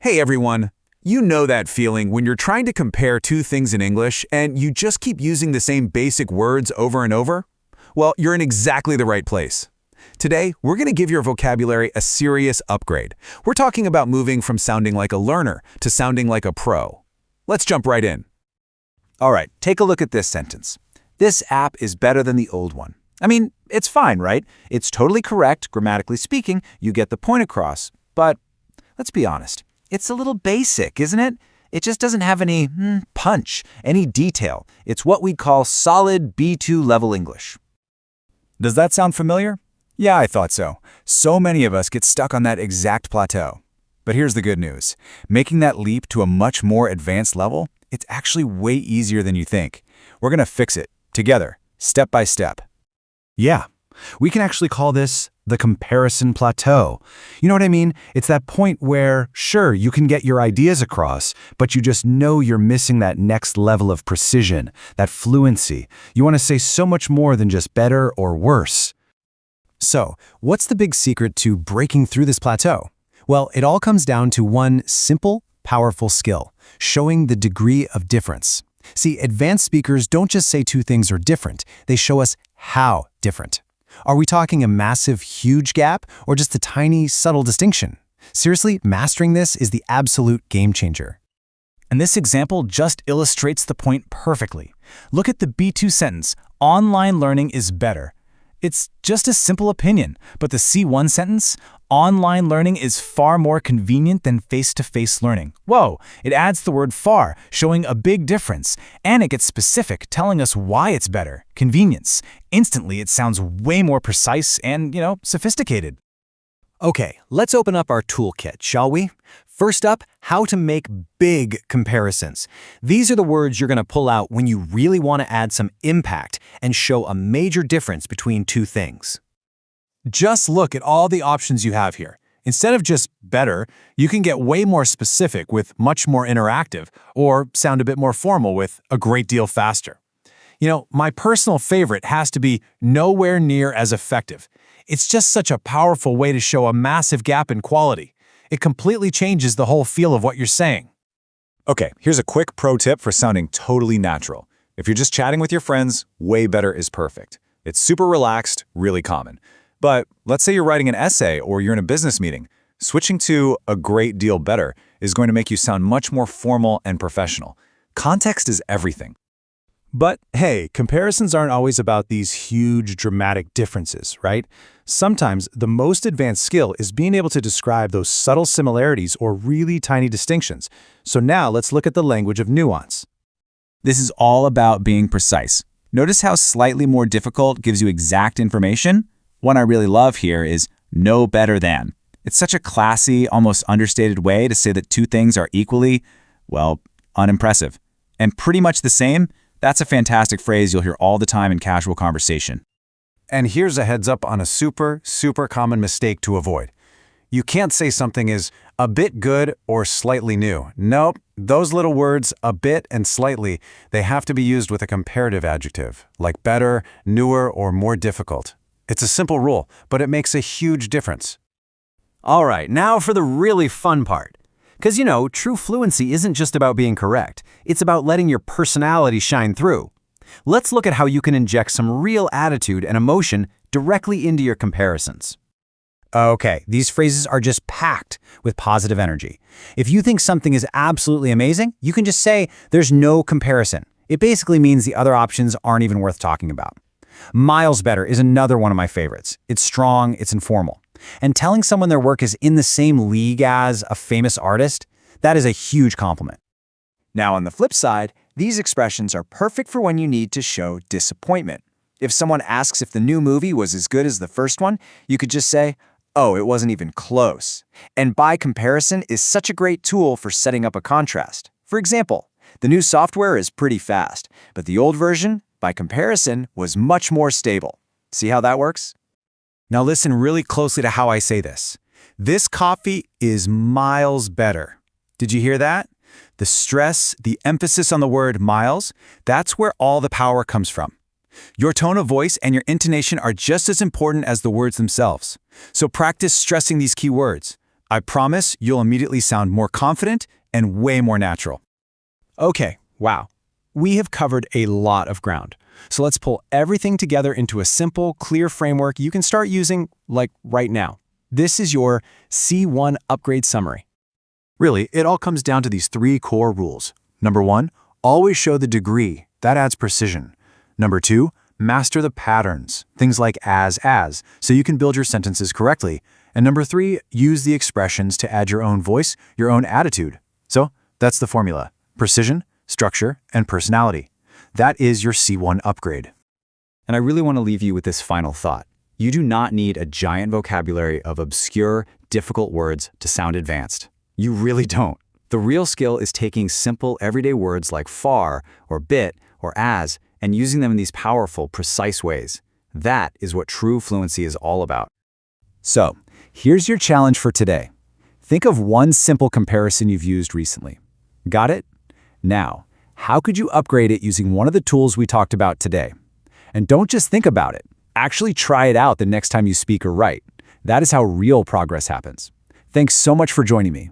Hey everyone! You know that feeling when you're trying to compare two things in English and you just keep using the same basic words over and over? Well, you're in exactly the right place. Today, we're going to give your vocabulary a serious upgrade. We're talking about moving from sounding like a learner to sounding like a pro. Let's jump right in. All right, take a look at this sentence. This app is better than the old one. I mean, it's fine, right? It's totally correct, grammatically speaking, you get the point across. But let's be honest, it's a little basic, isn't it? It just doesn't have any punch, any detail. It's what we'd call solid B2 level English. Does that sound familiar? Yeah, I thought so. So many of us get stuck on that exact plateau. But here's the good news. Making that leap to a much more advanced level, it's actually way easier than you think. We're going to fix it, together, step by step. Yeah, we can actually call this the comparison plateau. You know what I mean? It's that point where, sure, you can get your ideas across, but you just know you're missing that next level of precision, that fluency. You want to say so much more than just better or worse. So, what's the big secret to breaking through this plateau? Well, it all comes down to one simple, powerful skill, showing the degree of difference. See, advanced speakers don't just say two things are different, they show us how different. Are we talking a massive, huge gap, or just a tiny, subtle distinction? Seriously, mastering this is the absolute game changer. And this example just illustrates the point perfectly. Look at the B2 sentence, online learning is better. It's just a simple opinion, but the C1 sentence, online learning is far more convenient than face-to-face learning. Whoa, it adds the word far, showing a big difference, and it gets specific, telling us why it's better, convenience. Instantly, it sounds way more precise and, sophisticated. Okay, let's open up our toolkit, shall we? First up, how to make big comparisons. These are the words you're going to pull out when you really want to add some impact and show a major difference between two things. Just look at all the options you have here. Instead of just better, you can get way more specific with much more interactive, or sound a bit more formal with a great deal faster. My personal favorite has to be nowhere near as effective. It's just such a powerful way to show a massive gap in quality. It completely changes the whole feel of what you're saying. Okay, here's a quick pro tip for sounding totally natural. If you're just chatting with your friends, way better is perfect. It's super relaxed, really common. But let's say you're writing an essay or you're in a business meeting. Switching to a great deal better is going to make you sound much more formal and professional. Context is everything. But hey, comparisons aren't always about these huge, dramatic differences, right? Sometimes the most advanced skill is being able to describe those subtle similarities or really tiny distinctions. So now let's look at the language of nuance. This is all about being precise. Notice how slightly more difficult gives you exact information? One I really love here is no better than. It's such a classy, almost understated way to say that two things are equally, unimpressive. And pretty much the same. That's a fantastic phrase you'll hear all the time in casual conversation. And here's a heads up on a super common mistake to avoid. You can't say something is a bit good or slightly new. Nope, those little words, a bit and slightly, they have to be used with a comparative adjective, like better, newer, or more difficult. It's a simple rule, but it makes a huge difference. All right, now for the really fun part. Because, true fluency isn't just about being correct. It's about letting your personality shine through. Let's look at how you can inject some real attitude and emotion directly into your comparisons. Okay, these phrases are just packed with positive energy. If you think something is absolutely amazing, you can just say, there's no comparison. It basically means the other options aren't even worth talking about. Miles better is another one of my favorites. It's strong, it's informal. And telling someone their work is in the same league as a famous artist, that is a huge compliment. Now, on the flip side, these expressions are perfect for when you need to show disappointment. If someone asks if the new movie was as good as the first one, you could just say, oh, it wasn't even close. And by comparison is such a great tool for setting up a contrast. For example, the new software is pretty fast, but the old version, by comparison, was much more stable. See how that works? Now listen really closely to how I say this. This coffee is miles better. Did you hear that? The stress, the emphasis on the word miles, that's where all the power comes from. Your tone of voice and your intonation are just as important as the words themselves. So practice stressing these key words. I promise you'll immediately sound more confident and way more natural. Okay, wow. We have covered a lot of ground. So let's pull everything together into a simple, clear framework you can start using, like right now. This is your C1 upgrade summary. Really, it all comes down to these 3 core rules. Number 1, always show the degree. That adds precision. Number 2, master the patterns, things like as, so you can build your sentences correctly. And number 3, use the expressions to add your own voice, your own attitude. So that's the formula: precision, structure, and personality. That is your C1 upgrade. And I really want to leave you with this final thought. You do not need a giant vocabulary of obscure, difficult words to sound advanced. You really don't. The real skill is taking simple, everyday words like far, or bit, or as, and using them in these powerful, precise ways. That is what true fluency is all about. So, here's your challenge for today. Think of one simple comparison you've used recently. Got it? Now, how could you upgrade it using one of the tools we talked about today? And don't just think about it. Actually try it out the next time you speak or write. That is how real progress happens. Thanks so much for joining me.